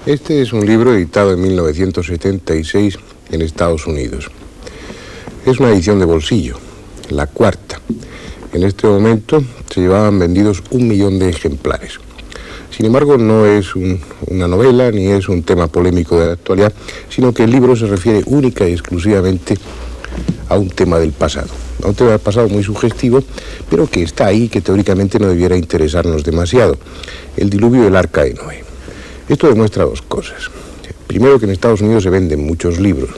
Este es un libro editado en 1976 en Estados Unidos. Es una edición de bolsillo, la cuarta. En este momento se llevaban vendidos 1 millón de ejemplares. Sin embargo, no es una novela ni es un tema polémico de la actualidad, sino que el libro se refiere única y exclusivamente a un tema del pasado. A un tema del pasado muy sugestivo, pero que está ahí, que teóricamente no debiera interesarnos demasiado. El diluvio del Arca de Noé. Esto demuestra dos cosas. Primero, que en Estados Unidos se venden muchos libros.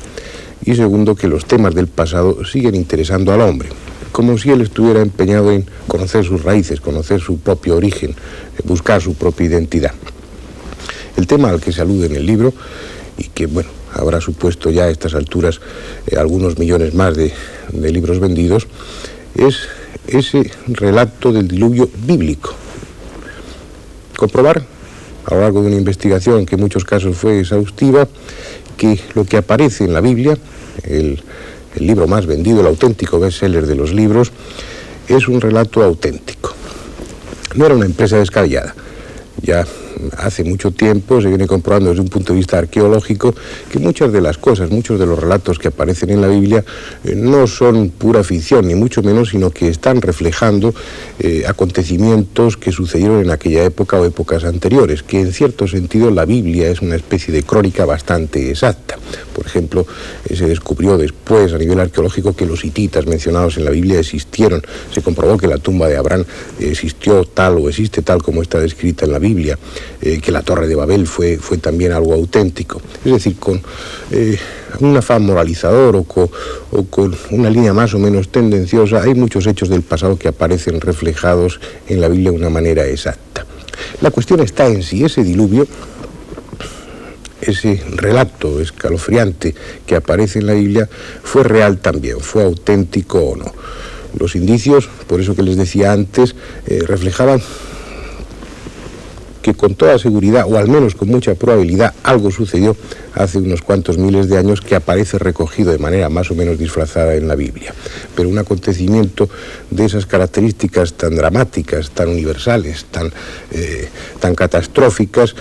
Y segundo, que los temas del pasado siguen interesando al hombre. Como si él estuviera empeñado en conocer sus raíces, conocer su propio origen, buscar su propia identidad. El tema al que se alude en el libro, y que, bueno, habrá supuesto ya a estas alturas algunos millones más de libros vendidos, es ese relato del diluvio bíblico. Comprobar, a lo largo de una investigación que en muchos casos fue exhaustiva, que lo que aparece en la Biblia, el libro más vendido, el auténtico bestseller de los libros, es un relato auténtico. No era una empresa descabellada. Ya hace mucho tiempo se viene comprobando desde un punto de vista arqueológico que muchas de las cosas, muchos de los relatos que aparecen en la Biblia no son pura ficción, ni mucho menos, sino que están reflejando acontecimientos que sucedieron en aquella época o épocas anteriores, que en cierto sentido la Biblia es una especie de crónica bastante exacta. Por ejemplo, se descubrió después a nivel arqueológico que los hititas mencionados en la Biblia existieron. Se comprobó que la tumba de Abraham existió tal o existe tal como está descrita en la Biblia, que la Torre de Babel fue también algo auténtico. Es decir, con un afán moralizador o con una línea más o menos tendenciosa, hay muchos hechos del pasado que aparecen reflejados en la Biblia de una manera exacta. La cuestión está en si ese diluvio, ese relato escalofriante que aparece en la Biblia, fue real también, fue auténtico o no. Los indicios, por eso que les decía antes, reflejaban que con toda seguridad, o al menos con mucha probabilidad, algo sucedió hace unos cuantos miles de años que aparece recogido de manera más o menos disfrazada en la Biblia. Pero un acontecimiento de esas características tan dramáticas, tan universales, tan catastróficas,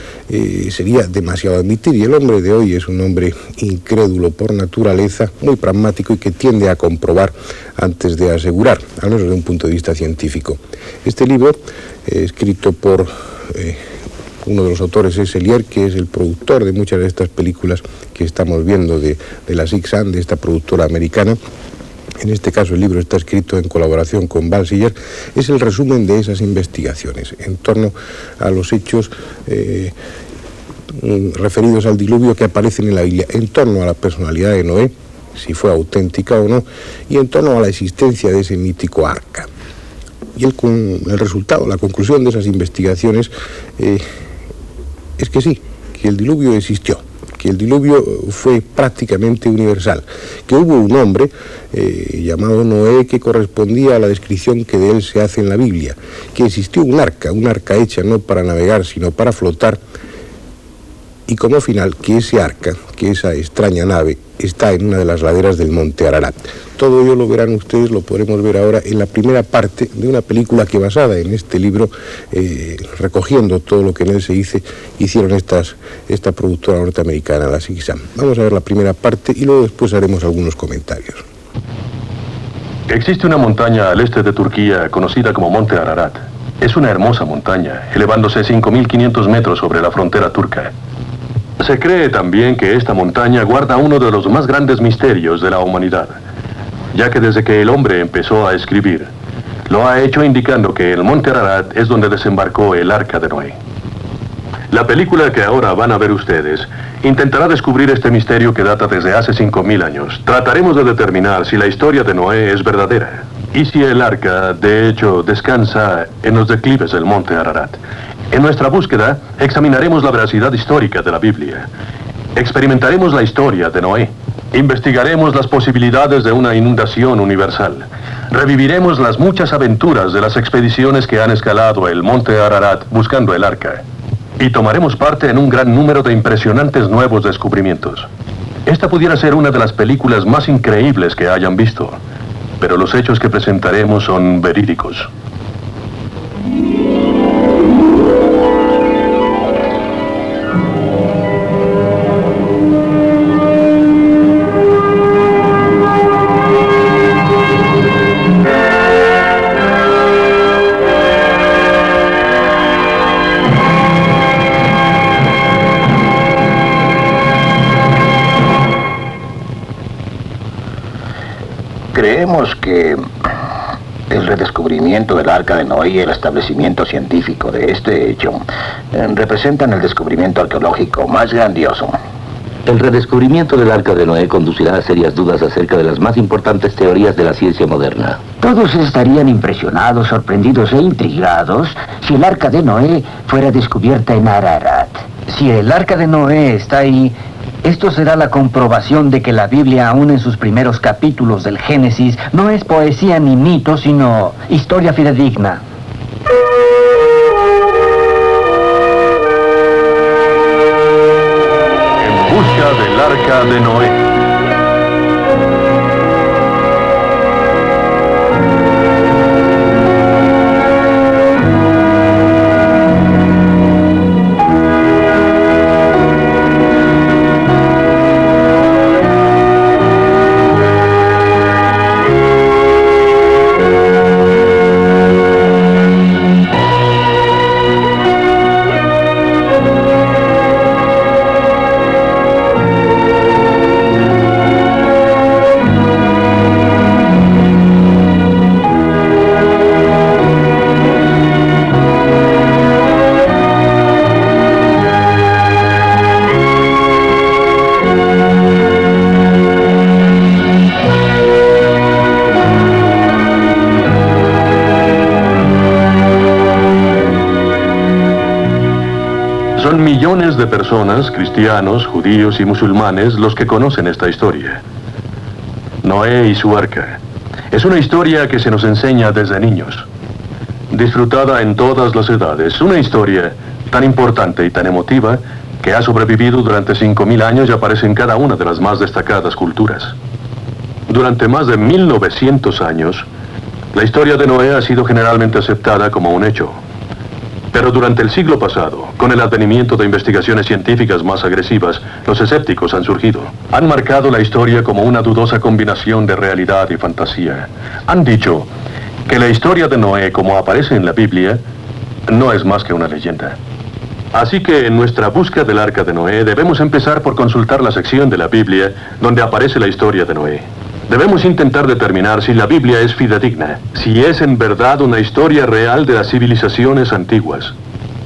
sería demasiado admitir. Y el hombre de hoy es un hombre incrédulo por naturaleza, muy pragmático y que tiende a comprobar antes de asegurar, al menos desde un punto de vista científico. Este libro, escrito por uno de los autores es Elier, que es el productor de muchas de estas películas que estamos viendo de la Six Sun, de esta productora americana. En este caso el libro está escrito en colaboración con Balsiger. Es el resumen de esas investigaciones en torno a los hechos referidos al diluvio que aparecen en la Biblia, en torno a la personalidad de Noé, si fue auténtica o no, y en torno a la existencia de ese mítico arca. Y el resultado, la conclusión de esas investigaciones es que sí, que el diluvio existió, que el diluvio fue prácticamente universal, que hubo un hombre llamado Noé que correspondía a la descripción que de él se hace en la Biblia, que existió un arca hecha no para navegar sino para flotar, y como final que ese arca, que esa extraña nave, está en una de las laderas del monte Ararat. Todo ello lo verán ustedes, lo podremos ver ahora en la primera parte de una película que, basada en este libro, recogiendo todo lo que en él se dice, hicieron esta productora norteamericana, la Six Sun. Vamos a ver la primera parte y luego después haremos algunos comentarios. Existe una montaña al este de Turquía conocida como Monte Ararat. Es una hermosa montaña, elevándose 5.500 metros sobre la frontera turca. Se cree también que esta montaña guarda uno de los más grandes misterios de la humanidad, ya que desde que el hombre empezó a escribir, lo ha hecho indicando que el monte Ararat es donde desembarcó el arca de Noé. La película que ahora van a ver ustedes intentará descubrir este misterio que data desde hace 5.000 años. Trataremos de determinar si la historia de Noé es verdadera y si el arca, de hecho, descansa en los declives del monte Ararat. En nuestra búsqueda, examinaremos la veracidad histórica de la Biblia. Experimentaremos la historia de Noé. Investigaremos las posibilidades de una inundación universal. Reviviremos las muchas aventuras de las expediciones que han escalado el monte Ararat buscando el arca. Y tomaremos parte en un gran número de impresionantes nuevos descubrimientos. Esta pudiera ser una de las películas más increíbles que hayan visto, pero los hechos que presentaremos son verídicos. Creemos que el redescubrimiento del Arca de Noé y el establecimiento científico de este hecho representan el descubrimiento arqueológico más grandioso. El redescubrimiento del Arca de Noé conducirá a serias dudas acerca de las más importantes teorías de la ciencia moderna. Todos estarían impresionados, sorprendidos e intrigados si el Arca de Noé fuera descubierta en Ararat. Si el Arca de Noé está ahí, esto será la comprobación de que la Biblia, aún en sus primeros capítulos del Génesis, no es poesía ni mito, sino historia fidedigna. En busca del Arca de Noé. Son millones de personas, cristianos, judíos y musulmanes, los que conocen esta historia. Noé y su arca. Es una historia que se nos enseña desde niños. Disfrutada en todas las edades. Una historia tan importante y tan emotiva que ha sobrevivido durante 5.000 años y aparece en cada una de las más destacadas culturas. Durante más de 1900 años, la historia de Noé ha sido generalmente aceptada como un hecho. Pero durante el siglo pasado, con el advenimiento de investigaciones científicas más agresivas, los escépticos han surgido. Han marcado la historia como una dudosa combinación de realidad y fantasía. Han dicho que la historia de Noé, como aparece en la Biblia, no es más que una leyenda. Así que en nuestra búsqueda del Arca de Noé debemos empezar por consultar la sección de la Biblia donde aparece la historia de Noé. Debemos intentar determinar si la Biblia es fidedigna, si es en verdad una historia real de las civilizaciones antiguas,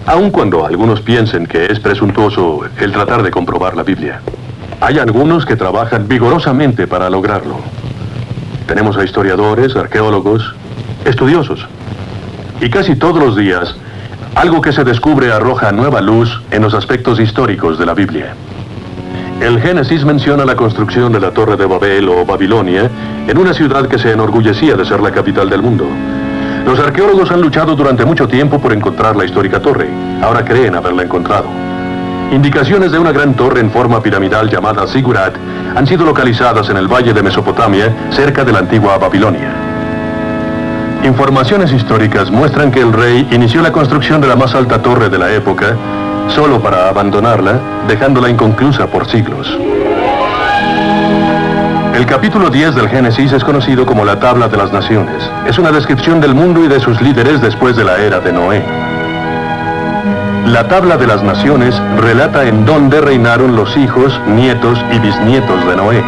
aun cuando algunos piensen que es presuntuoso el tratar de comprobar la Biblia. Hay algunos que trabajan vigorosamente para lograrlo. Tenemos a historiadores, arqueólogos, estudiosos. Y casi todos los días, algo que se descubre arroja nueva luz en los aspectos históricos de la Biblia. El Génesis menciona la construcción de la Torre de Babel o Babilonia en una ciudad que se enorgullecía de ser la capital del mundo. Los arqueólogos han luchado durante mucho tiempo por encontrar la histórica torre. Ahora creen haberla encontrado. Indicaciones de una gran torre en forma piramidal llamada Zigurat han sido localizadas en el valle de Mesopotamia, cerca de la antigua Babilonia. Informaciones históricas muestran que el rey inició la construcción de la más alta torre de la época, solo para abandonarla, dejándola inconclusa por siglos. El capítulo 10 del Génesis es conocido como la Tabla de las Naciones. Es una descripción del mundo y de sus líderes después de la era de Noé. La Tabla de las Naciones relata en dónde reinaron los hijos, nietos y bisnietos de Noé.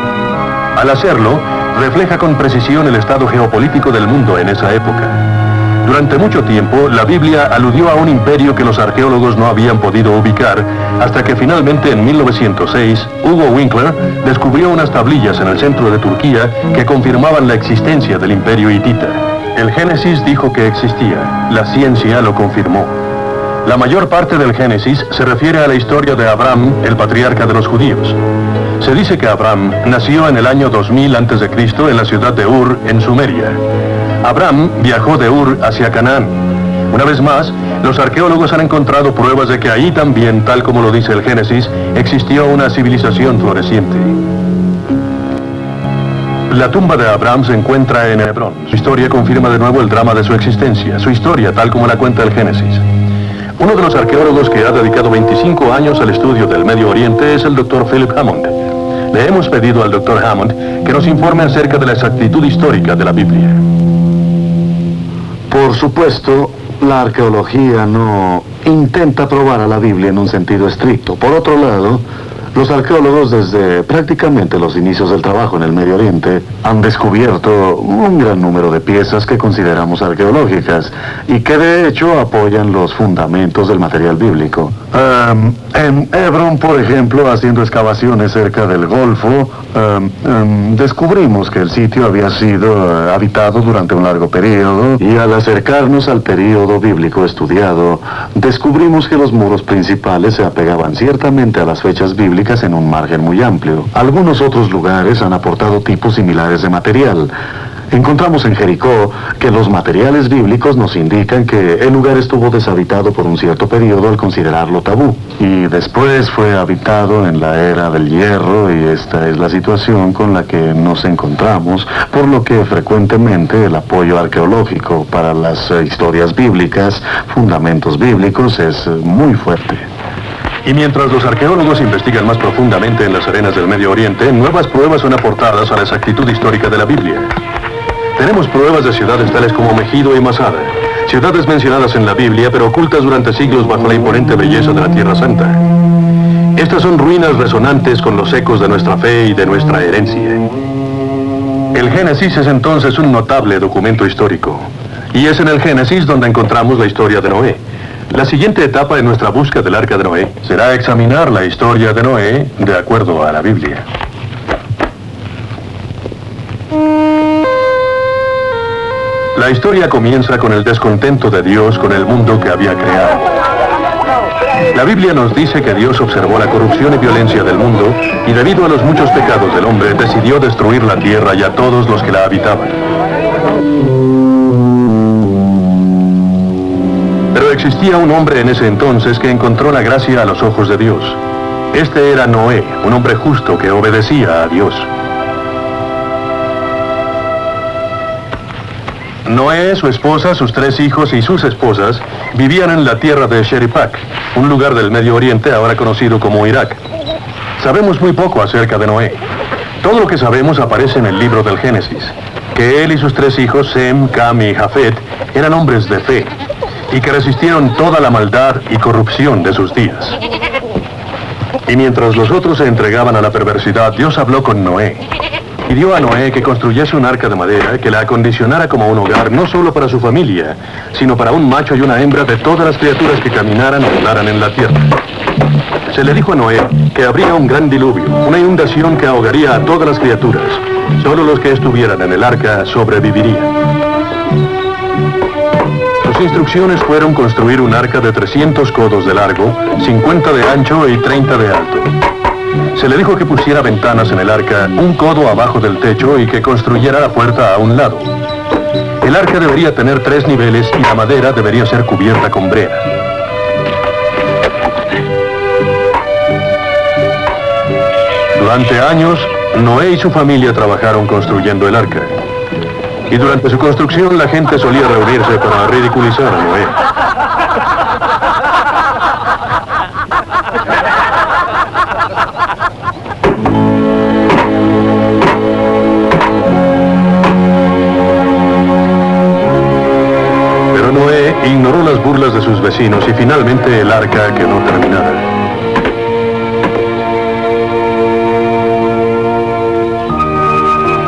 Al hacerlo, refleja con precisión el estado geopolítico del mundo en esa época. Durante mucho tiempo, la Biblia aludió a un imperio que los arqueólogos no habían podido ubicar, hasta que finalmente en 1906, Hugo Winkler descubrió unas tablillas en el centro de Turquía que confirmaban la existencia del imperio hitita. El Génesis dijo que existía, la ciencia lo confirmó. La mayor parte del Génesis se refiere a la historia de Abraham, el patriarca de los judíos. Se dice que Abraham nació en el año 2000 a.C. en la ciudad de Ur, en Sumeria. Abraham viajó de Ur hacia Canaán. Una vez más, los arqueólogos han encontrado pruebas de que ahí también, tal como lo dice el Génesis, existió una civilización floreciente. La tumba de Abraham se encuentra en Hebrón. Su historia confirma de nuevo el drama de su existencia, su historia tal como la cuenta el Génesis. Uno de los arqueólogos que ha dedicado 25 años al estudio del Medio Oriente es el Dr. Philip Hammond. Le hemos pedido al Dr. Hammond que nos informe acerca de la exactitud histórica de la Biblia. Por supuesto, la arqueología no intenta probar a la Biblia en un sentido estricto. Por otro lado, Los arqueólogos desde prácticamente los inicios del trabajo en el Medio Oriente han descubierto un gran número de piezas que consideramos arqueológicas y que de hecho apoyan los fundamentos del material bíblico. En Hebrón, por ejemplo, haciendo excavaciones cerca del Golfo, descubrimos que el sitio había sido habitado durante un largo periodo y al acercarnos al periodo bíblico estudiado, descubrimos que los muros principales se apegaban ciertamente a las fechas bíblicas en un margen muy amplio. Algunos otros lugares han aportado tipos similares de material. Encontramos en Jericó que los materiales bíblicos nos indican que el lugar estuvo deshabitado por un cierto periodo al considerarlo tabú. Y después fue habitado en la era del hierro y esta es la situación con la que nos encontramos, por lo que frecuentemente el apoyo arqueológico para las historias bíblicas, fundamentos bíblicos, es muy fuerte. Y mientras los arqueólogos investigan más profundamente en las arenas del Medio Oriente, nuevas pruebas son aportadas a la exactitud histórica de la Biblia. Tenemos pruebas de ciudades tales como Megido y Masada, ciudades mencionadas en la Biblia pero ocultas durante siglos bajo la imponente belleza de la Tierra Santa. Estas son ruinas resonantes con los ecos de nuestra fe y de nuestra herencia. El Génesis es entonces un notable documento histórico, y es en el Génesis donde encontramos la historia de Noé. La siguiente etapa en nuestra búsqueda del Arca de Noé será examinar la historia de Noé de acuerdo a la Biblia. La historia comienza con el descontento de Dios con el mundo que había creado. La Biblia nos dice que Dios observó la corrupción y violencia del mundo y debido a los muchos pecados del hombre decidió destruir la tierra y a todos los que la habitaban. Pero existía un hombre en ese entonces que encontró la gracia a los ojos de Dios. Este era Noé, un hombre justo que obedecía a Dios. Noé, su esposa, sus 3 hijos y sus esposas vivían en la tierra de Sheripak, un lugar del Medio Oriente ahora conocido como Irak. Sabemos muy poco acerca de Noé. Todo lo que sabemos aparece en el libro del Génesis, que él y sus 3 hijos, Sem, Cam y Jafet, eran hombres de fe, y que resistieron toda la maldad y corrupción de sus días. Y mientras los otros se entregaban a la perversidad, Dios habló con Noé. Pidió a Noé que construyese un arca de madera que la acondicionara como un hogar no solo para su familia, sino para un macho y una hembra de todas las criaturas que caminaran o andaran en la tierra. Se le dijo a Noé que habría un gran diluvio, una inundación que ahogaría a todas las criaturas. Solo los que estuvieran en el arca sobrevivirían. Sus instrucciones fueron construir un arca de 300 codos de largo, 50 de ancho y 30 de alto. Se le dijo que pusiera ventanas en el arca, un codo abajo del techo y que construyera la puerta a un lado. El arca debería tener 3 niveles y la madera debería ser cubierta con brea. Durante años, Noé y su familia trabajaron construyendo el arca. Y durante su construcción la gente solía reunirse para ridiculizar a Noé. Pero Noé ignoró las burlas de sus vecinos y finalmente el arca quedó terminada.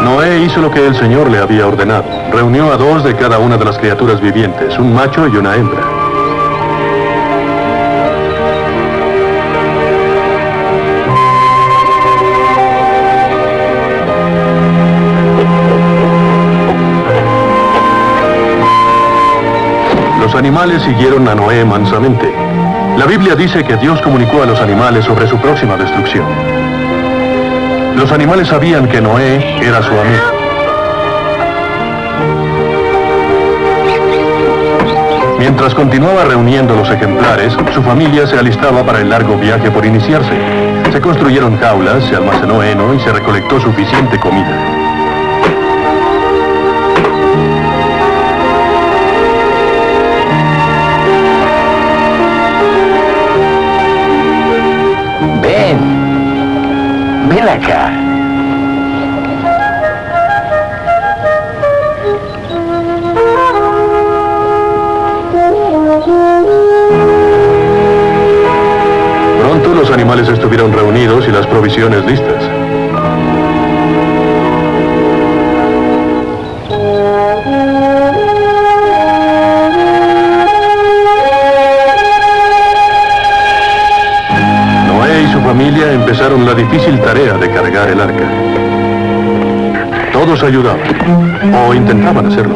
Noé hizo lo que el Señor le había ordenado. Reunió a 2 de cada una de las criaturas vivientes, un macho y una hembra. Los animales siguieron a Noé mansamente. La Biblia dice que Dios comunicó a los animales sobre su próxima destrucción. Los animales sabían que Noé era su amigo. Mientras continuaba reuniendo los ejemplares, su familia se alistaba para el largo viaje por iniciarse. Se construyeron jaulas, se almacenó heno y se recolectó suficiente comida. Ven acá. Pronto los animales estuvieron reunidos y las provisiones listas. Noé y su familia empezaron la difícil tarea de cargar el arca. Todos ayudaban, o intentaban hacerlo.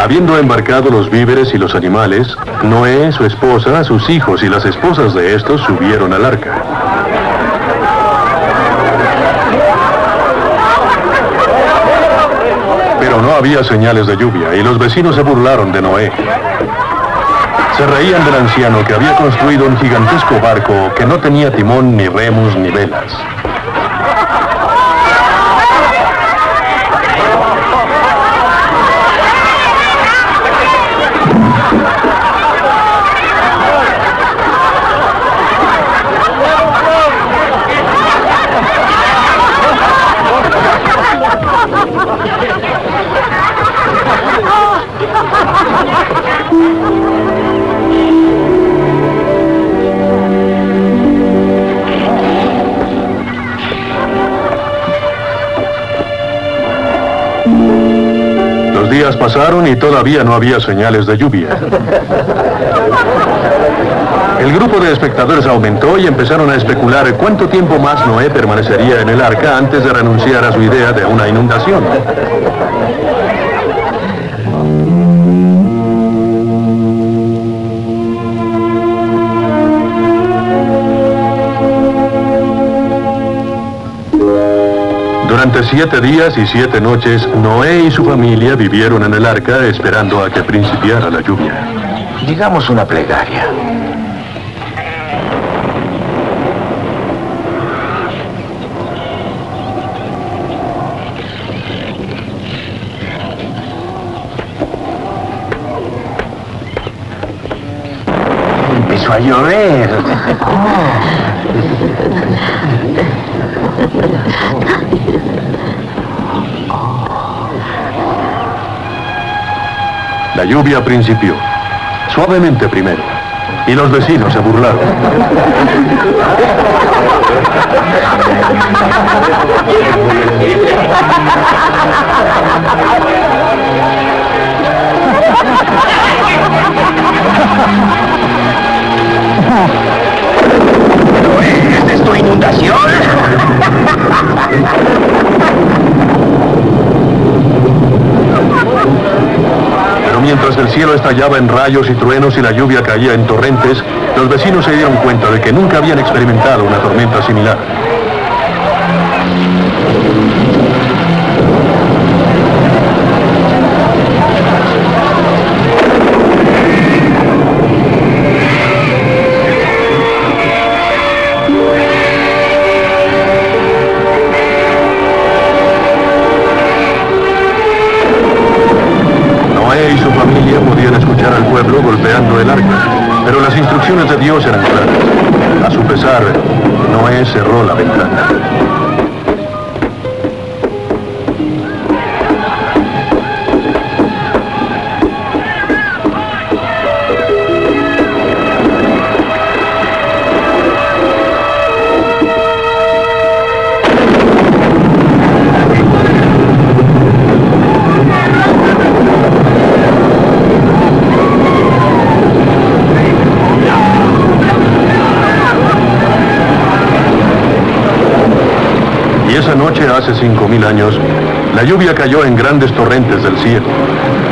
Habiendo embarcado los víveres y los animales, Noé, su esposa, sus hijos y las esposas de estos subieron al arca. Pero no había señales de lluvia y los vecinos se burlaron de Noé. Se reían del anciano que había construido un gigantesco barco que no tenía timón, ni remos, ni velas. Los días pasaron y todavía no había señales de lluvia. El grupo de espectadores aumentó y empezaron a especular cuánto tiempo más Noé permanecería en el arca antes de renunciar a su idea de una inundación. Durante 7 días y 7 noches, Noé y su familia vivieron en el arca esperando a que principiara la lluvia. Digamos una plegaria. Empezó a llover. La lluvia principió, suavemente primero, y los vecinos se burlaron. ¿Es esto inundación? Pero mientras el cielo estallaba en rayos y truenos y la lluvia caía en torrentes, los vecinos se dieron cuenta de que nunca habían experimentado una tormenta similar. Noé y su familia podían escuchar al pueblo golpeando el arca, pero las instrucciones de Dios eran claras. A su pesar, Noé cerró la ventana. hace 5000 años, la lluvia cayó en grandes torrentes del cielo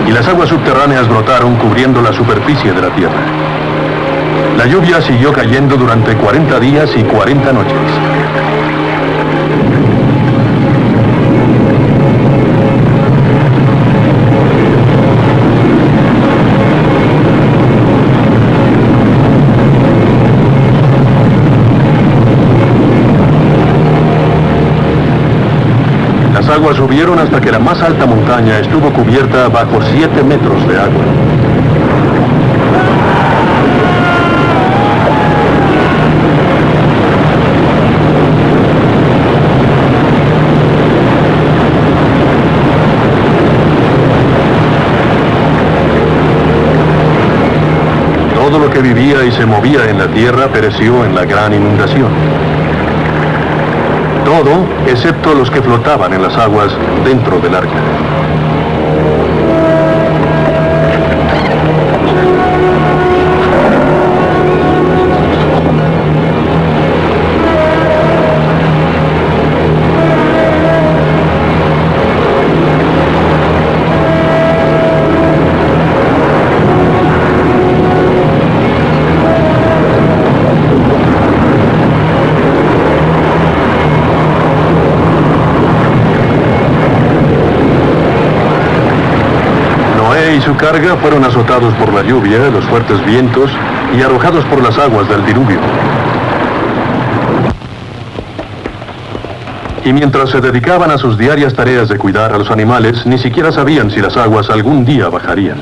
y las aguas subterráneas brotaron cubriendo la superficie de la tierra. La lluvia siguió cayendo durante 40 días y 40 noches. Las aguas subieron hasta que la más alta montaña estuvo cubierta bajo 7 metros de agua. Todo lo que vivía y se movía en la tierra pereció en la gran inundación. Todo, excepto los que flotaban en las aguas dentro del arca. Y su carga fueron azotados por la lluvia, los fuertes vientos y arrojados por las aguas del diluvio. Y mientras se dedicaban a sus diarias tareas de cuidar a los animales, ni siquiera sabían si las aguas algún día bajarían.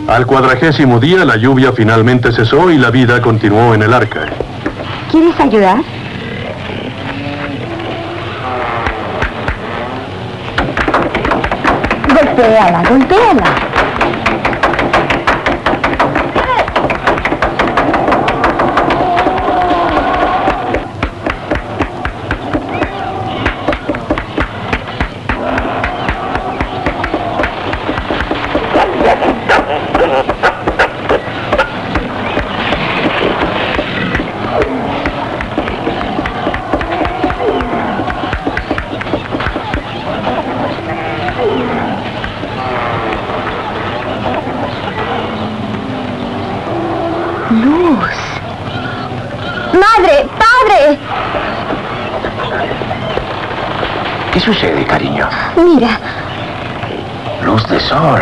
Al 40º día, la lluvia finalmente cesó y la vida continuó en el arca. ¿Quieres ayudar? Golpéala, golpéala. Luz. ¡Madre! ¡Padre! ¿Qué sucede, cariño? Mira. Luz de sol.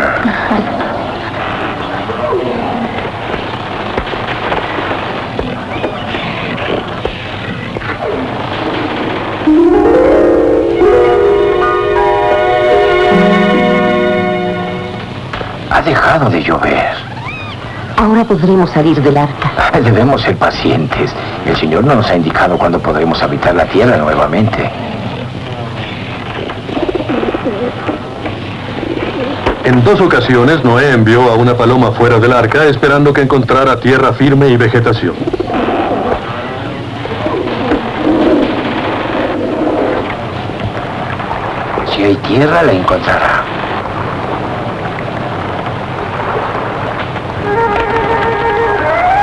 Ha dejado de llover. Ahora podremos salir del arca. Debemos ser pacientes. El Señor no nos ha indicado cuándo podremos habitar la tierra nuevamente. En 2 ocasiones, Noé envió a una paloma fuera del arca esperando que encontrara tierra firme y vegetación. Si hay tierra, la encontrará.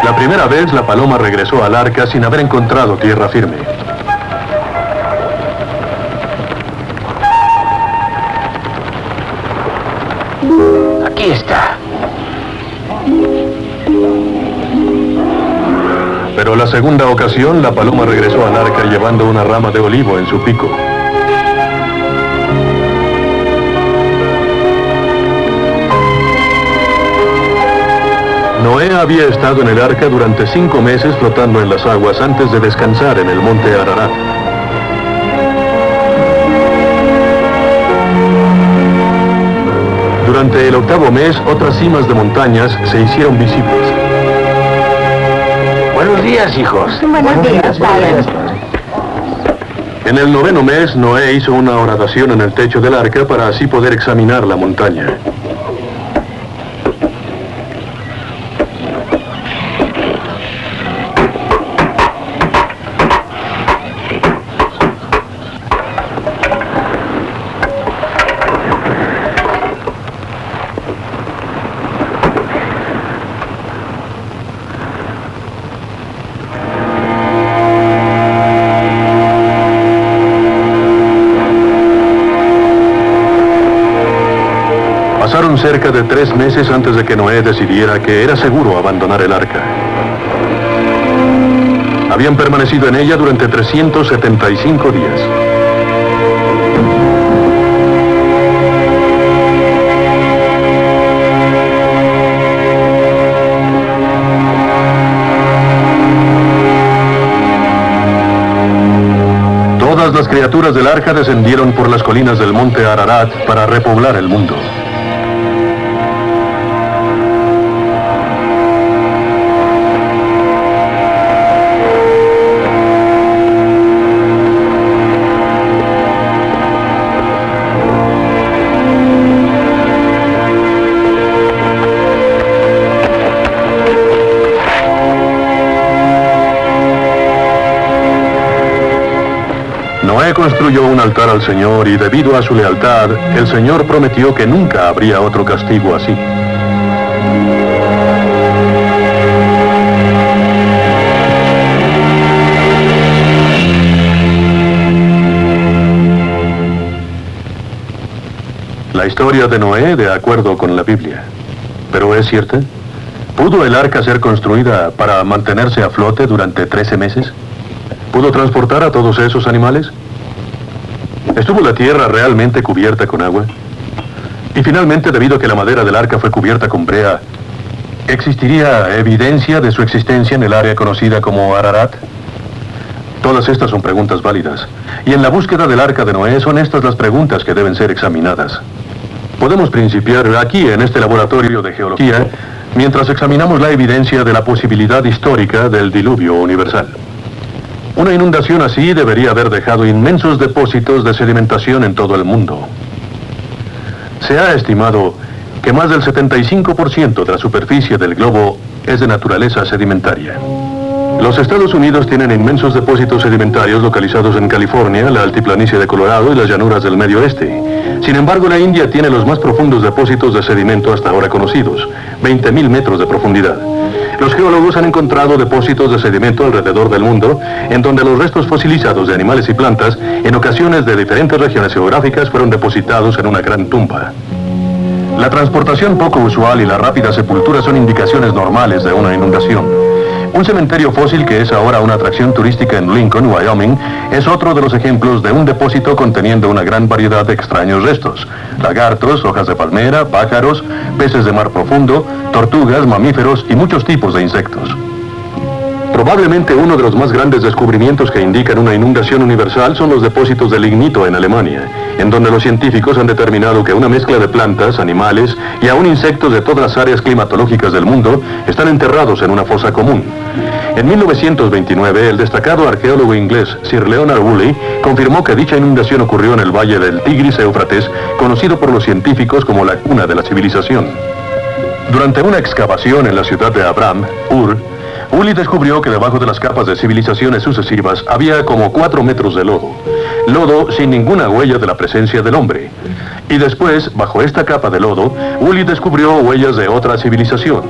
La primera vez, la paloma regresó al arca sin haber encontrado tierra firme. Aquí está. Pero la segunda ocasión, la paloma regresó al arca llevando una rama de olivo en su pico. Noé había estado en el arca durante 5 meses flotando en las aguas antes de descansar en el monte Ararat. Durante el 8º mes, otras cimas de montañas se hicieron visibles. Buenos días, hijos. Buenos días, padre. En el 9º mes, Noé hizo una horadación en el techo del arca para así poder examinar la montaña. Pasaron cerca de 3 meses antes de que Noé decidiera que era seguro abandonar el arca. Habían permanecido en ella durante 375 días. Todas las criaturas del arca descendieron por las colinas del monte Ararat para repoblar el mundo. Noé construyó un altar al Señor y debido a su lealtad, el Señor prometió que nunca habría otro castigo así. La historia de Noé de acuerdo con la Biblia. ¿Pero es cierta? ¿Pudo el arca ser construida para mantenerse a flote durante 13 meses? ¿Pudo transportar a todos esos animales? ¿Estuvo la tierra realmente cubierta con agua? Y finalmente, debido a que la madera del arca fue cubierta con brea, ¿existiría evidencia de su existencia en el área conocida como Ararat? Todas estas son preguntas válidas. Y en la búsqueda del arca de Noé son estas las preguntas que deben ser examinadas. Podemos principiar aquí, en este laboratorio de geología, mientras examinamos la evidencia de la posibilidad histórica del diluvio universal. Una inundación así debería haber dejado inmensos depósitos de sedimentación en todo el mundo. Se ha estimado que más del 75% de la superficie del globo es de naturaleza sedimentaria. Los Estados Unidos tienen inmensos depósitos sedimentarios localizados en California, la altiplanicie de Colorado y las llanuras del Medio Oeste. Sin embargo, la India tiene los más profundos depósitos de sedimento hasta ahora conocidos, 20.000 metros de profundidad. Los geólogos han encontrado depósitos de sedimento alrededor del mundo, en donde los restos fosilizados de animales y plantas, en ocasiones de diferentes regiones geográficas, fueron depositados en una gran tumba. La transportación poco usual y la rápida sepultura son indicaciones normales de una inundación. Un cementerio fósil que es ahora una atracción turística en Lincoln, Wyoming, es otro de los ejemplos de un depósito conteniendo una gran variedad de extraños restos. Lagartos, hojas de palmera, pájaros, peces de mar profundo, tortugas, mamíferos y muchos tipos de insectos. Probablemente uno de los más grandes descubrimientos que indican una inundación universal son los depósitos de lignito en Alemania, en donde los científicos han determinado que una mezcla de plantas, animales y aún insectos de todas las áreas climatológicas del mundo están enterrados en una fosa común. En 1929, el destacado arqueólogo inglés Sir Leonard Woolley confirmó que dicha inundación ocurrió en el valle del Tigris-Éufrates, conocido por los científicos como la cuna de la civilización. Durante una excavación en la ciudad de Abram, Ur, Woolley descubrió que debajo de las capas de civilizaciones sucesivas había como 4 metros de lodo. Lodo sin ninguna huella de la presencia del hombre. Y después, bajo esta capa de lodo, Woolley descubrió huellas de otra civilización,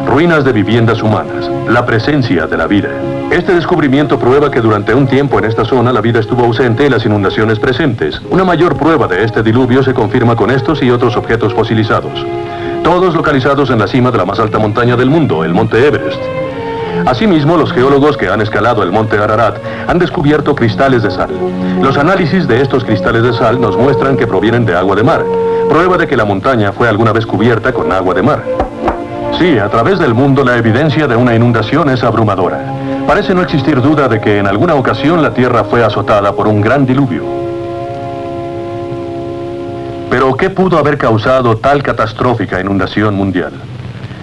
ruinas de viviendas humanas, la presencia de la vida. Este descubrimiento prueba que durante un tiempo en esta zona la vida estuvo ausente y las inundaciones presentes. Una mayor prueba de este diluvio se confirma con estos y otros objetos fosilizados, todos localizados en la cima de la más alta montaña del mundo, el monte Everest. Asimismo, los geólogos que han escalado el monte Ararat han descubierto cristales de sal. Los análisis de estos cristales de sal nos muestran que provienen de agua de mar, prueba de que la montaña fue alguna vez cubierta con agua de mar. Sí, a través del mundo la evidencia de una inundación es abrumadora. Parece no existir duda de que en alguna ocasión la Tierra fue azotada por un gran diluvio. Pero, ¿qué pudo haber causado tal catastrófica inundación mundial?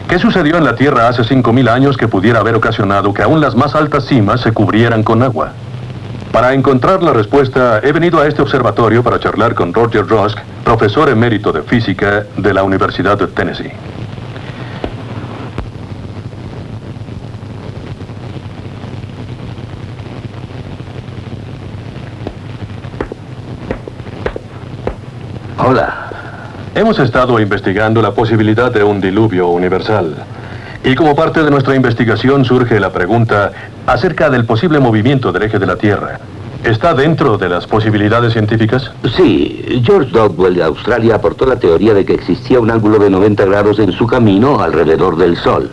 ¿Qué sucedió en la Tierra hace 5.000 años que pudiera haber ocasionado que aún las más altas cimas se cubrieran con agua? Para encontrar la respuesta, he venido a este observatorio para charlar con Roger Rusk, profesor emérito de física de la Universidad de Tennessee. Hola. Hemos estado investigando la posibilidad de un diluvio universal. Y como parte de nuestra investigación surge la pregunta acerca del posible movimiento del eje de la Tierra. ¿Está dentro de las posibilidades científicas? Sí, George Dodwell de Australia aportó la teoría de que existía un ángulo de 90 grados en su camino alrededor del Sol.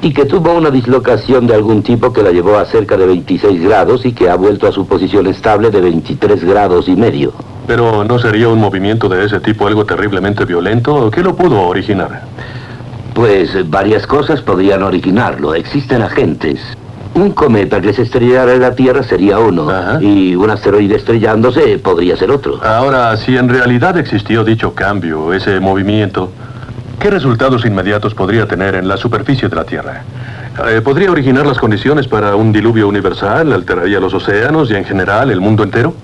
Y que tuvo una dislocación de algún tipo que la llevó a cerca de 26 grados y que ha vuelto a su posición estable de 23 grados y medio. Pero ¿no sería un movimiento de ese tipo algo terriblemente violento? ¿Qué lo pudo originar? Pues varias cosas podrían originarlo. Existen agentes. Un cometa que se estrellara en la Tierra sería uno. Ajá. Y un asteroide estrellándose podría ser otro. Ahora, si en realidad existió dicho cambio, ese movimiento, ¿qué resultados inmediatos podría tener en la superficie de la Tierra? ¿Podría originar las condiciones para un diluvio universal? ¿Alteraría los océanos y en general el mundo entero?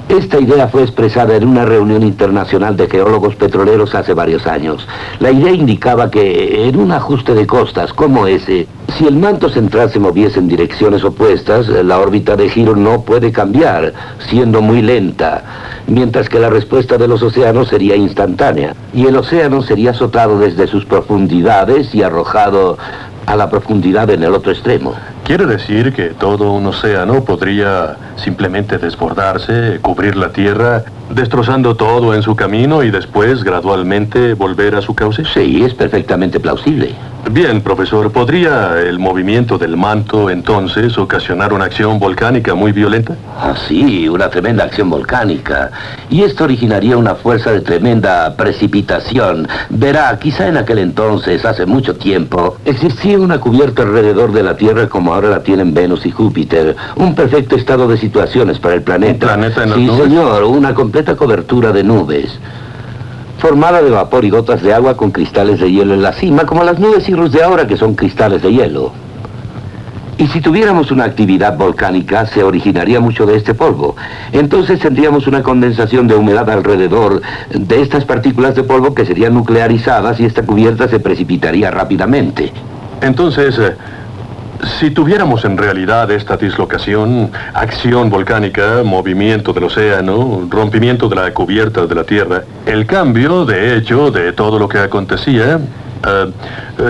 Esta idea fue expresada en una reunión internacional de geólogos petroleros hace varios años. La idea indicaba que en un ajuste de costas como ese, si el manto central se moviese en direcciones opuestas, la órbita de giro no puede cambiar, siendo muy lenta, mientras que la respuesta de los océanos sería instantánea, y el océano sería azotado desde sus profundidades y arrojado a la profundidad en el otro extremo. ¿Quiere decir que todo un océano podría simplemente desbordarse, cubrir la Tierra, destrozando todo en su camino y después gradualmente volver a su cauce? Sí, es perfectamente plausible. Bien, profesor, ¿podría el movimiento del manto entonces ocasionar una acción volcánica muy violenta? Ah, sí, una tremenda acción volcánica. Y esto originaría una fuerza de tremenda precipitación. Verá, quizá en aquel entonces, hace mucho tiempo, existía una cubierta alrededor de la Tierra como ahora la tienen Venus y Júpiter. Un perfecto estado de situaciones para el planeta. ¿Un planeta en las sí, nubes? señor, una completa cobertura de nubes. Formada de vapor y gotas de agua con cristales de hielo en la cima, como las nubes cirrus de ahora que son cristales de hielo. Y si tuviéramos una actividad volcánica, se originaría mucho de este polvo. Entonces tendríamos una condensación de humedad alrededor de estas partículas de polvo que serían nuclearizadas y esta cubierta se precipitaría rápidamente. Entonces, si tuviéramos en realidad esta dislocación, acción volcánica, movimiento del océano, rompimiento de la cubierta de la Tierra, el cambio, de hecho, de todo lo que acontecía,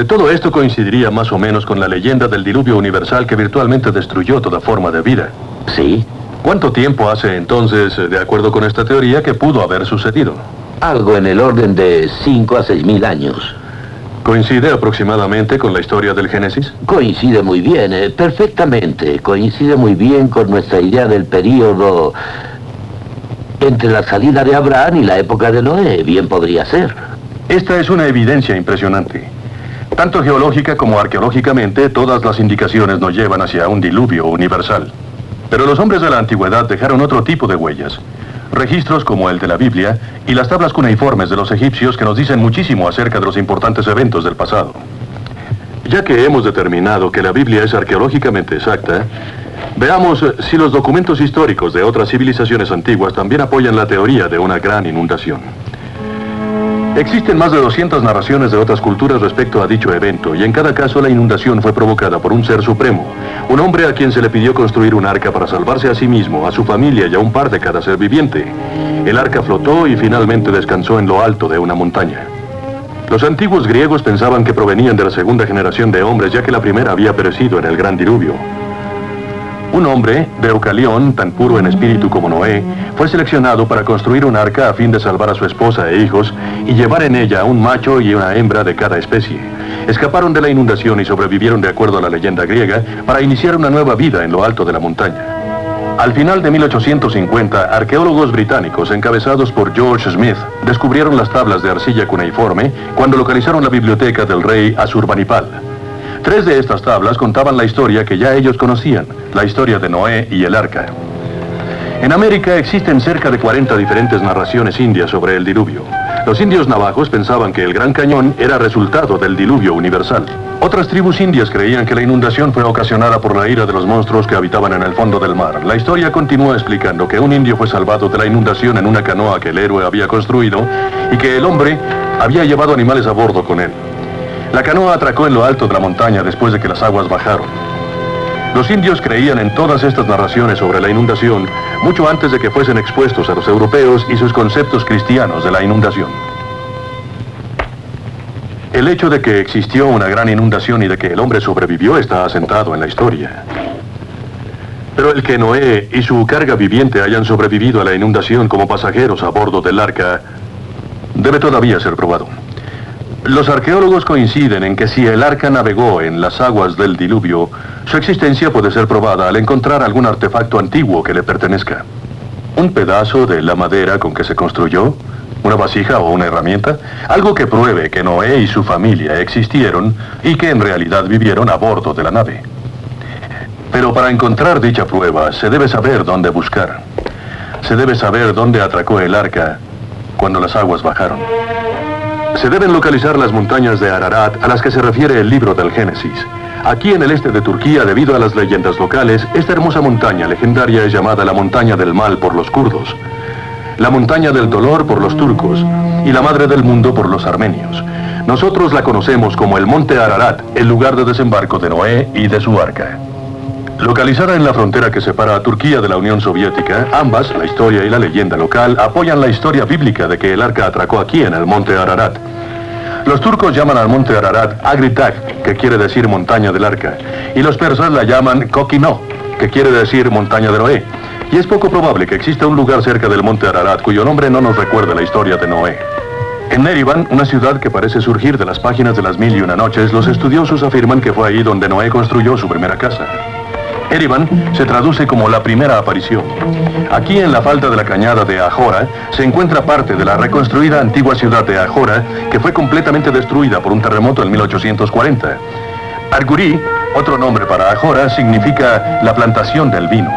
todo esto coincidiría más o menos con la leyenda del diluvio universal que virtualmente destruyó toda forma de vida. Sí. ¿Cuánto tiempo hace entonces, de acuerdo con esta teoría, que pudo haber sucedido? Algo en el orden de 5 a 6.000 años. ¿Coincide aproximadamente con la historia del Génesis? Coincide muy bien, perfectamente. Coincide muy bien con nuestra idea del período entre la salida de Abraham y la época de Noé. Bien podría ser. Esta es una evidencia impresionante. Tanto geológica como arqueológicamente, todas las indicaciones nos llevan hacia un diluvio universal. Pero los hombres de la antigüedad dejaron otro tipo de huellas. Registros como el de la Biblia y las tablas cuneiformes de los egipcios que nos dicen muchísimo acerca de los importantes eventos del pasado. Ya que hemos determinado que la Biblia es arqueológicamente exacta, veamos si los documentos históricos de otras civilizaciones antiguas también apoyan la teoría de una gran inundación. Existen más de 200 narraciones de otras culturas respecto a dicho evento, y en cada caso la inundación fue provocada por un ser supremo, un hombre a quien se le pidió construir un arca para salvarse a sí mismo, a su familia y a un par de cada ser viviente. El arca flotó y finalmente descansó en lo alto de una montaña. Los antiguos griegos pensaban que provenían de la segunda generación de hombres, ya que la primera había perecido en el gran diluvio. Un hombre, Deucalión, tan puro en espíritu como Noé, fue seleccionado para construir un arca a fin de salvar a su esposa e hijos y llevar en ella un macho y una hembra de cada especie. Escaparon de la inundación y sobrevivieron de acuerdo a la leyenda griega para iniciar una nueva vida en lo alto de la montaña. Al final de 1850, arqueólogos británicos encabezados por George Smith descubrieron las tablas de arcilla cuneiforme cuando localizaron la biblioteca del rey Asurbanipal. 3 de estas tablas contaban la historia que ya ellos conocían, la historia de Noé y el arca. En América existen cerca de 40 diferentes narraciones indias sobre el diluvio. Los indios navajos pensaban que el Gran Cañón era resultado del diluvio universal. Otras tribus indias creían que la inundación fue ocasionada por la ira de los monstruos que habitaban en el fondo del mar. La historia continúa explicando que un indio fue salvado de la inundación en una canoa que el héroe había construido y que el hombre había llevado animales a bordo con él. La canoa atracó en lo alto de la montaña después de que las aguas bajaron. Los indios creían en todas estas narraciones sobre la inundación mucho antes de que fuesen expuestos a los europeos y sus conceptos cristianos de la inundación. El hecho de que existió una gran inundación y de que el hombre sobrevivió está asentado en la historia. Pero el que Noé y su carga viviente hayan sobrevivido a la inundación como pasajeros a bordo del arca debe todavía ser probado. Los arqueólogos coinciden en que si el arca navegó en las aguas del diluvio, su existencia puede ser probada al encontrar algún artefacto antiguo que le pertenezca. Un pedazo de la madera con que se construyó, una vasija o una herramienta, algo que pruebe que Noé y su familia existieron y que en realidad vivieron a bordo de la nave. Pero para encontrar dicha prueba, se debe saber dónde buscar. Se debe saber dónde atracó el arca cuando las aguas bajaron. Se deben localizar las montañas de Ararat a las que se refiere el libro del Génesis. Aquí en el este de Turquía, debido a las leyendas locales, esta hermosa montaña legendaria es llamada la montaña del mal por los kurdos, la montaña del dolor por los turcos y la madre del mundo por los armenios. Nosotros la conocemos como el monte Ararat, el lugar de desembarco de Noé y de su arca. Localizada en la frontera que separa a Turquía de la Unión Soviética, ambas, la historia y la leyenda local, apoyan la historia bíblica de que el arca atracó aquí en el monte Ararat. Los turcos llaman al monte Ararat Agritak, que quiere decir montaña del arca, y los persas la llaman Kokino, que quiere decir montaña de Noé. Y es poco probable que exista un lugar cerca del monte Ararat cuyo nombre no nos recuerde la historia de Noé. En Erivan, una ciudad que parece surgir de las páginas de las Mil y una Noches, los estudiosos afirman que fue ahí donde Noé construyó su primera casa. Erivan se traduce como la primera aparición. Aquí en la falda de la cañada de Ajora se encuentra parte de la reconstruida antigua ciudad de Ajora que fue completamente destruida por un terremoto en 1840. Argurí, otro nombre para Ajora, significa la plantación del vino.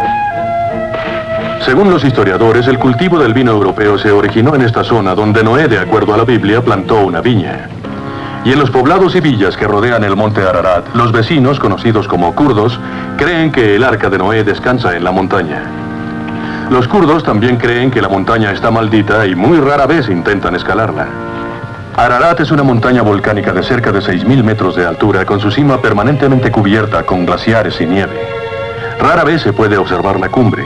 Según los historiadores, el cultivo del vino europeo se originó en esta zona donde Noé, de acuerdo a la Biblia, plantó una viña. Y en los poblados y villas que rodean el monte Ararat, los vecinos, conocidos como kurdos, creen que el arca de Noé descansa en la montaña. Los kurdos también creen que la montaña está maldita y muy rara vez intentan escalarla. Ararat es una montaña volcánica de cerca de 6.000 metros de altura, con su cima permanentemente cubierta con glaciares y nieve. Rara vez se puede observar la cumbre.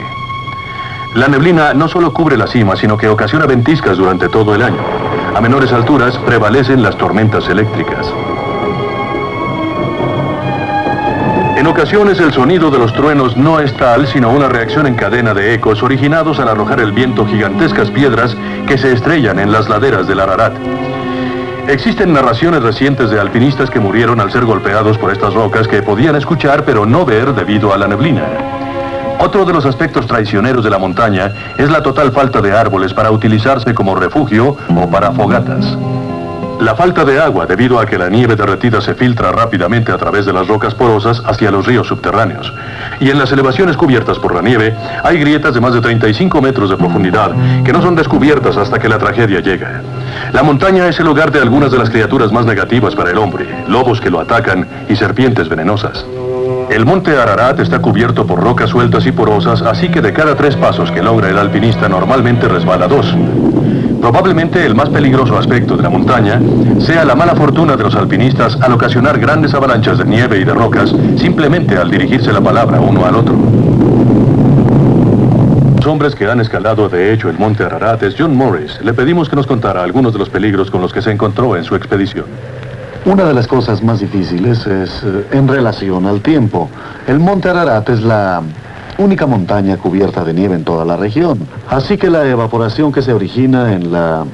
La neblina no solo cubre la cima, sino que ocasiona ventiscas durante todo el año. A menores alturas prevalecen las tormentas eléctricas. En ocasiones el sonido de los truenos no es tal, sino una reacción en cadena de ecos originados al arrojar el viento gigantescas piedras que se estrellan en las laderas del Ararat. Existen narraciones recientes de alpinistas que murieron al ser golpeados por estas rocas que podían escuchar pero no ver debido a la neblina. Otro de los aspectos traicioneros de la montaña es la total falta de árboles para utilizarse como refugio o para fogatas. La falta de agua debido a que la nieve derretida se filtra rápidamente a través de las rocas porosas hacia los ríos subterráneos. Y en las elevaciones cubiertas por la nieve hay grietas de más de 35 metros de profundidad que no son descubiertas hasta que la tragedia llega. La montaña es el hogar de algunas de las criaturas más negativas para el hombre, lobos que lo atacan y serpientes venenosas. El monte Ararat está cubierto por rocas sueltas y porosas, así que de cada 3 pasos que logra el alpinista normalmente resbala 2. Probablemente el más peligroso aspecto de la montaña sea la mala fortuna de los alpinistas al ocasionar grandes avalanchas de nieve y de rocas simplemente al dirigirse la palabra uno al otro. Los hombres que han escalado de hecho el monte Ararat es John Morris. Le pedimos que nos contara algunos de los peligros con los que se encontró en su expedición. Una de las cosas más difíciles es en relación al tiempo. El monte Ararat es la única montaña cubierta de nieve en toda la región. Así que la evaporación que se origina en la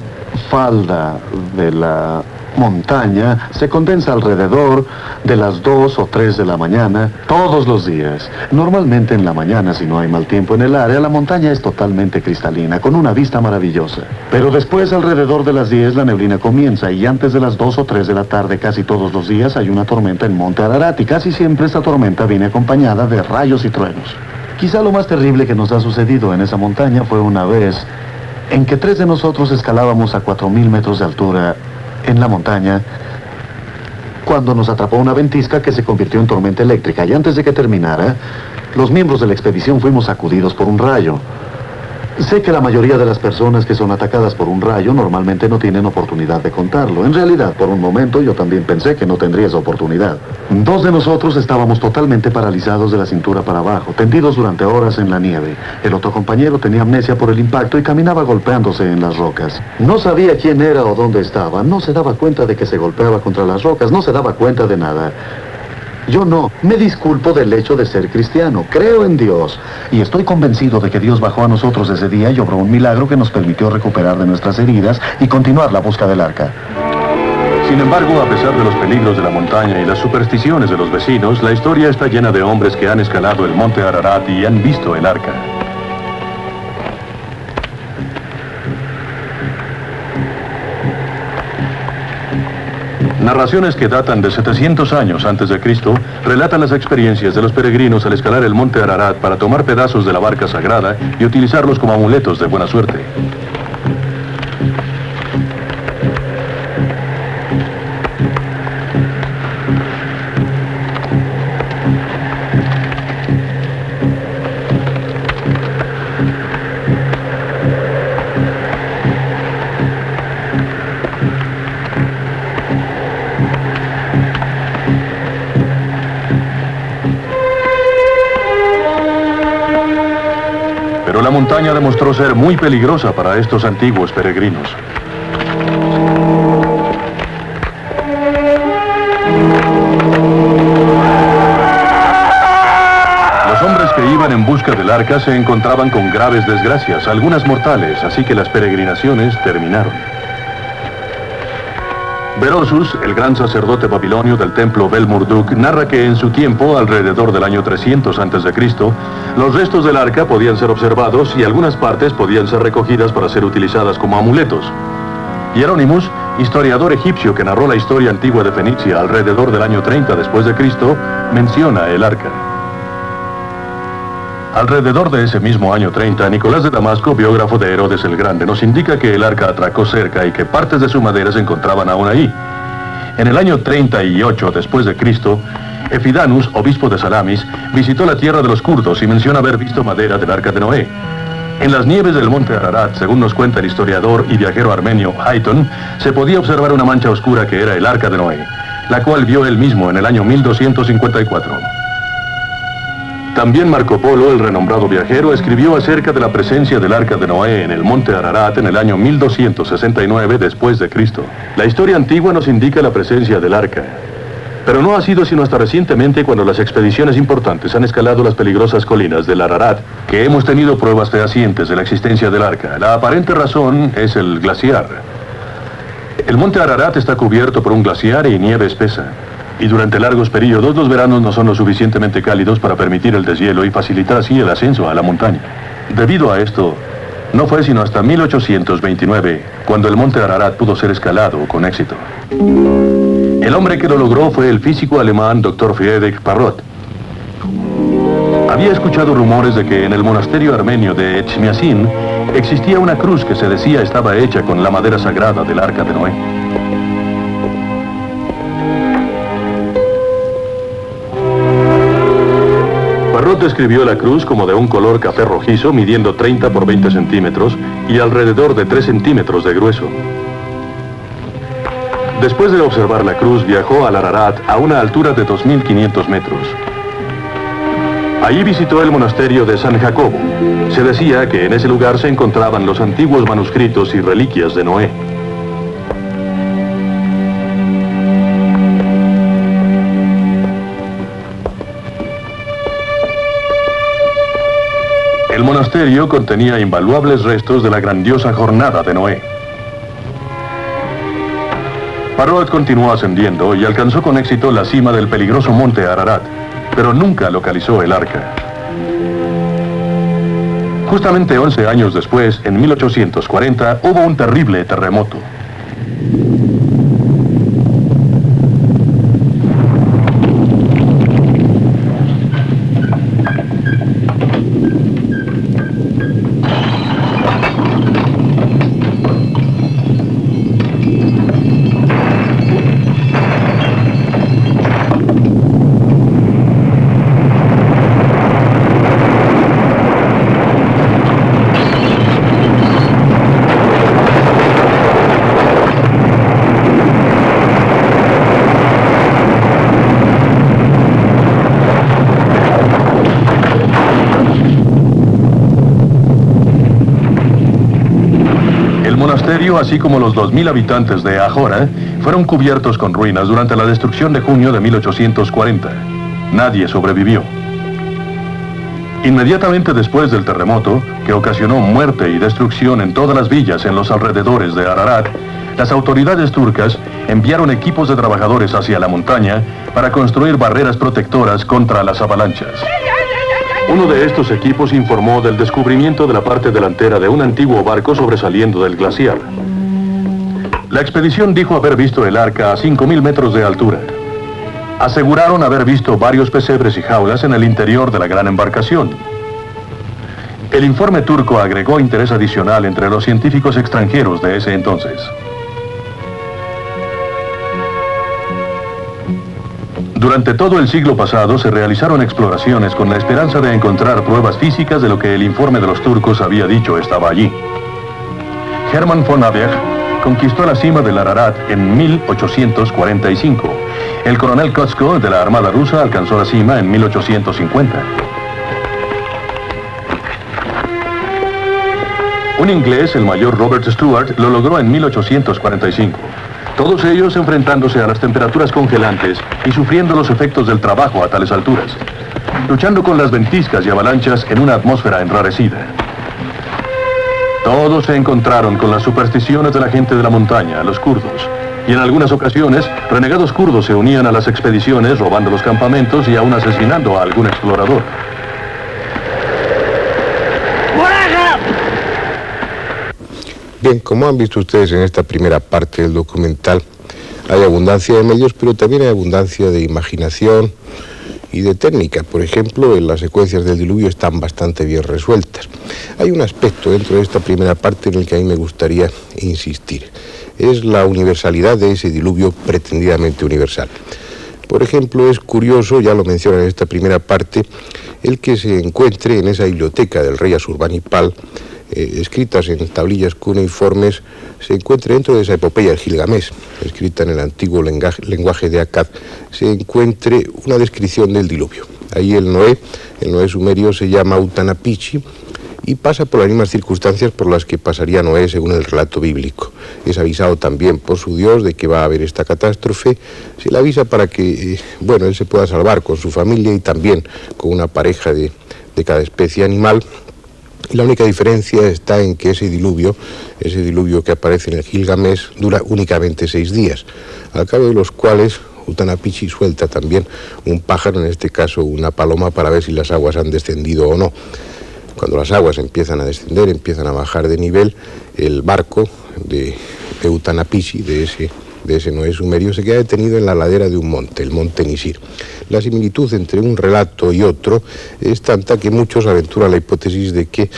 falda de la montaña se condensa alrededor de las 2 o 3 de la mañana todos los días. Normalmente en la mañana, si no hay mal tiempo en el área, la montaña es totalmente cristalina, con una vista maravillosa. Pero después, alrededor de las 10, la neblina comienza y antes de las 2 o 3 de la tarde, casi todos los días, hay una tormenta en Monte Ararat y casi siempre esta tormenta viene acompañada de rayos y truenos. Quizá lo más terrible que nos ha sucedido en esa montaña fue una vez en que 3 de nosotros escalábamos a 4.000 metros de altura en la montaña cuando nos atrapó una ventisca que se convirtió en tormenta eléctrica, y antes de que terminara, los miembros de la expedición fuimos sacudidos por un rayo. Sé que la mayoría de las personas que son atacadas por un rayo normalmente no tienen oportunidad de contarlo. En realidad, por un momento yo también pensé que no tendría esa oportunidad. 2 de nosotros estábamos totalmente paralizados de la cintura para abajo, tendidos durante horas en la nieve. El otro compañero tenía amnesia por el impacto y caminaba golpeándose en las rocas. No sabía quién era o dónde estaba, no se daba cuenta de que se golpeaba contra las rocas, no se daba cuenta de nada. Yo no. Me disculpo del hecho de ser cristiano. Creo en Dios. Y estoy convencido de que Dios bajó a nosotros ese día y obró un milagro que nos permitió recuperar de nuestras heridas y continuar la busca del arca. Sin embargo, a pesar de los peligros de la montaña y las supersticiones de los vecinos, la historia está llena de hombres que han escalado el monte Ararat y han visto el arca. Narraciones que datan de 700 años antes de Cristo relatan las experiencias de los peregrinos al escalar el monte Ararat para tomar pedazos de la barca sagrada y utilizarlos como amuletos de buena suerte. Pero la montaña demostró ser muy peligrosa para estos antiguos peregrinos. Los hombres que iban en busca del arca se encontraban con graves desgracias, algunas mortales, así que las peregrinaciones terminaron. Berosus, el gran sacerdote babilonio del templo Bel-Marduk, narra que en su tiempo, alrededor del año 300 a.C., los restos del arca podían ser observados y algunas partes podían ser recogidas para ser utilizadas como amuletos. Hieronymus, historiador egipcio que narró la historia antigua de Fenicia alrededor del año 30 después de Cristo, menciona el arca. Alrededor de ese mismo año 30, Nicolás de Damasco, biógrafo de Herodes el Grande, nos indica que el arca atracó cerca y que partes de su madera se encontraban aún ahí. En el año 38 después de Cristo, Efidanus, obispo de Salamis, visitó la tierra de los kurdos y menciona haber visto madera del arca de Noé. En las nieves del monte Ararat, según nos cuenta el historiador y viajero armenio Hayton, se podía observar una mancha oscura que era el arca de Noé, la cual vio él mismo en el año 1254. También Marco Polo, el renombrado viajero, escribió acerca de la presencia del arca de Noé en el monte Ararat en el año 1269 después de Cristo. La historia antigua nos indica la presencia del arca. Pero no ha sido sino hasta recientemente, cuando las expediciones importantes han escalado las peligrosas colinas del Ararat, que hemos tenido pruebas fehacientes de la existencia del arca. La aparente razón es el glaciar. El monte Ararat está cubierto por un glaciar y nieve espesa. Y durante largos periodos los veranos no son lo suficientemente cálidos para permitir el deshielo y facilitar así el ascenso a la montaña. Debido a esto, no fue sino hasta 1829 cuando el monte Ararat pudo ser escalado con éxito. El hombre que lo logró fue el físico alemán Dr. Friedrich Parrot. Había escuchado rumores de que en el monasterio armenio de Echmiadzin existía una cruz que se decía estaba hecha con la madera sagrada del arca de Noé. Parrot describió la cruz como de un color café rojizo, midiendo 30 por 20 centímetros y alrededor de 3 centímetros de grueso. Después de observar la cruz, viajó al Ararat a una altura de 2.500 metros. Allí visitó el monasterio de San Jacobo. Se decía que en ese lugar se encontraban los antiguos manuscritos y reliquias de Noé. El monasterio contenía invaluables restos de la grandiosa jornada de Noé. Parrot continuó ascendiendo y alcanzó con éxito la cima del peligroso monte Ararat, pero nunca localizó el arca. Justamente 11 años después, en 1840, hubo un terrible terremoto. sitio, así como los 2.000 habitantes de Ajora, fueron cubiertos con ruinas durante la destrucción de junio de 1840. Nadie sobrevivió. Inmediatamente después del terremoto, que ocasionó muerte y destrucción en todas las villas en los alrededores de Ararat, las autoridades turcas enviaron equipos de trabajadores hacia la montaña para construir barreras protectoras contra las avalanchas. Uno de estos equipos informó del descubrimiento de la parte delantera de un antiguo barco sobresaliendo del glaciar. La expedición dijo haber visto el arca a 5.000 metros de altura. Aseguraron haber visto varios pesebres y jaulas en el interior de la gran embarcación. El informe turco agregó interés adicional entre los científicos extranjeros de ese entonces. Durante todo el siglo pasado se realizaron exploraciones con la esperanza de encontrar pruebas físicas de lo que el informe de los turcos había dicho estaba allí. Hermann von Aberg conquistó la cima del Ararat en 1845. El coronel Kotsko de la Armada rusa alcanzó la cima en 1850. Un inglés, el mayor Robert Stewart, lo logró en 1845. Todos ellos enfrentándose a las temperaturas congelantes y sufriendo los efectos del trabajo a tales alturas, luchando con las ventiscas y avalanchas en una atmósfera enrarecida. Todos se encontraron con las supersticiones de la gente de la montaña, los kurdos, y en algunas ocasiones, renegados kurdos se unían a las expediciones robando los campamentos y aún asesinando a algún explorador. Bien, como han visto ustedes en esta primera parte del documental, hay abundancia de medios, pero también hay abundancia de imaginación y de técnica. Por ejemplo, en las secuencias del diluvio están bastante bien resueltas. Hay un aspecto dentro de esta primera parte en el que a mí me gustaría insistir. Es la universalidad de ese diluvio pretendidamente universal. Por ejemplo, es curioso, ya lo menciona en esta primera parte, el que se encuentre en esa biblioteca del rey Asurbanipal, escritas en tablillas cuneiformes, se encuentra dentro de esa epopeya del Gilgamesh, escrita en el antiguo lenguaje de Akkad, se encuentre una descripción del diluvio. Ahí el Noé sumerio se llama Utnapishtim y pasa por las mismas circunstancias por las que pasaría Noé según el relato bíblico. Es avisado también por su Dios de que va a haber esta catástrofe, se le avisa para que, él se pueda salvar con su familia y también con una pareja de cada especie animal. Y la única diferencia está en que ese diluvio que aparece en el Gilgamesh dura únicamente 6 días, al cabo de los cuales Utnapishtim suelta también un pájaro, en este caso una paloma, para ver si las aguas han descendido o no. Cuando las aguas empiezan a descender, empiezan a bajar de nivel, el barco de Utnapishtim, de ese Noé sumerio, se queda detenido en la ladera de un monte, el monte Nisir. La similitud entre un relato y otro es tanta que muchos aventuran la hipótesis de que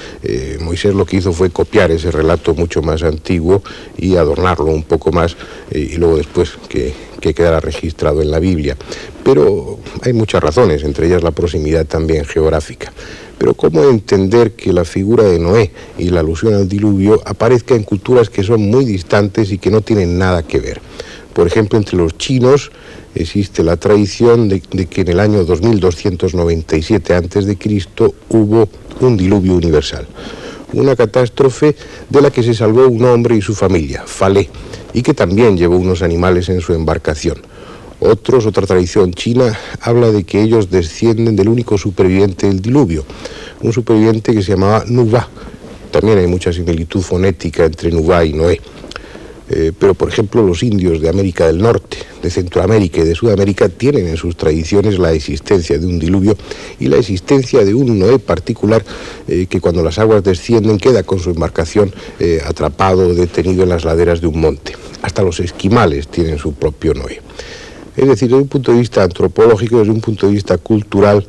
Moisés lo que hizo fue copiar ese relato mucho más antiguo y adornarlo un poco más y luego después que quedara registrado en la Biblia. Pero hay muchas razones, entre ellas la proximidad también geográfica. Pero ¿cómo entender que la figura de Noé y la alusión al diluvio aparezca en culturas que son muy distantes y que no tienen nada que ver? Por ejemplo, entre los chinos existe la tradición de que en el año 2297 a.C. hubo un diluvio universal. Una catástrofe de la que se salvó un hombre y su familia, Falé, y que también llevó unos animales en su embarcación. Otra tradición china, habla de que ellos descienden del único superviviente del diluvio, un superviviente que se llamaba Nuba. También hay mucha similitud fonética entre Nuba y Noé. Pero, por ejemplo, los indios de América del Norte, de Centroamérica y de Sudamérica tienen en sus tradiciones la existencia de un diluvio y la existencia de un Noé particular que cuando las aguas descienden queda con su embarcación atrapado o detenido en las laderas de un monte. Hasta los esquimales tienen su propio Noé. Es decir, desde un punto de vista antropológico, desde un punto de vista cultural,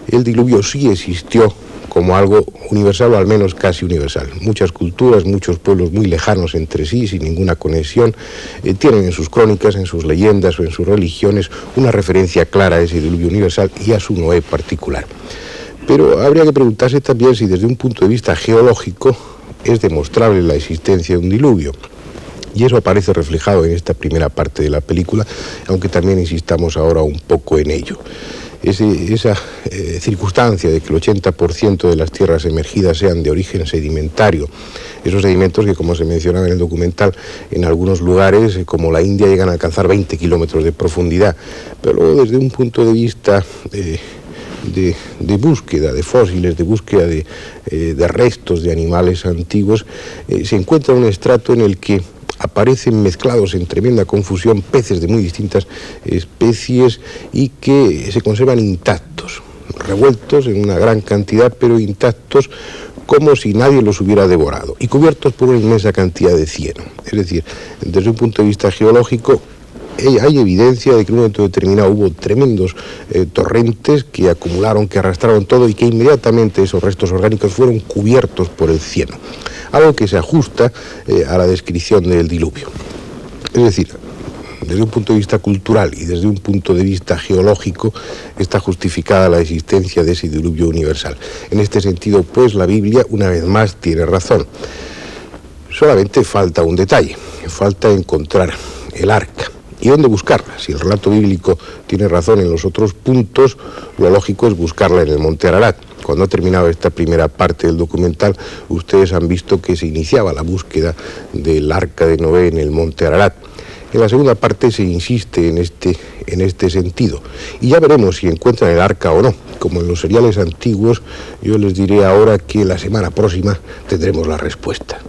el diluvio sí existió como algo universal o al menos casi universal. Muchas culturas, muchos pueblos muy lejanos entre sí, sin ninguna conexión, tienen en sus crónicas, en sus leyendas o en sus religiones una referencia clara a ese diluvio universal y a su Noé particular. Pero habría que preguntarse también si desde un punto de vista geológico es demostrable la existencia de un diluvio. Y eso aparece reflejado en esta primera parte de la película, aunque también insistamos ahora un poco en ello. esa circunstancia de que el 80% de las tierras emergidas sean de origen sedimentario, esos sedimentos que, como se mencionaba en el documental, en algunos lugares, como la India, llegan a alcanzar 20 kilómetros de profundidad, pero luego desde un punto de vista de búsqueda de fósiles, de búsqueda de restos de animales antiguos, se encuentra un estrato en el que aparecen mezclados en tremenda confusión peces de muy distintas especies y que se conservan intactos, revueltos en una gran cantidad, pero intactos como si nadie los hubiera devorado y cubiertos por una inmensa cantidad de cieno. Es decir, desde un punto de vista geológico, hay evidencia de que en un momento determinado hubo tremendos torrentes que acumularon, que arrastraron todo y que inmediatamente esos restos orgánicos fueron cubiertos por el cieno. Algo que se ajusta a la descripción del diluvio. Es decir, desde un punto de vista cultural y desde un punto de vista geológico está justificada la existencia de ese diluvio universal. En este sentido, pues, la Biblia una vez más tiene razón. Solamente falta un detalle, falta encontrar el arca. ¿Y dónde buscarla? Si el relato bíblico tiene razón en los otros puntos, lo lógico es buscarla en el Monte Ararat. Cuando ha terminado esta primera parte del documental, ustedes han visto que se iniciaba la búsqueda del Arca de Noé en el Monte Ararat. En la segunda parte se insiste en este sentido. Y ya veremos si encuentran el arca o no. Como en los seriales antiguos, yo les diré ahora que la semana próxima tendremos la respuesta.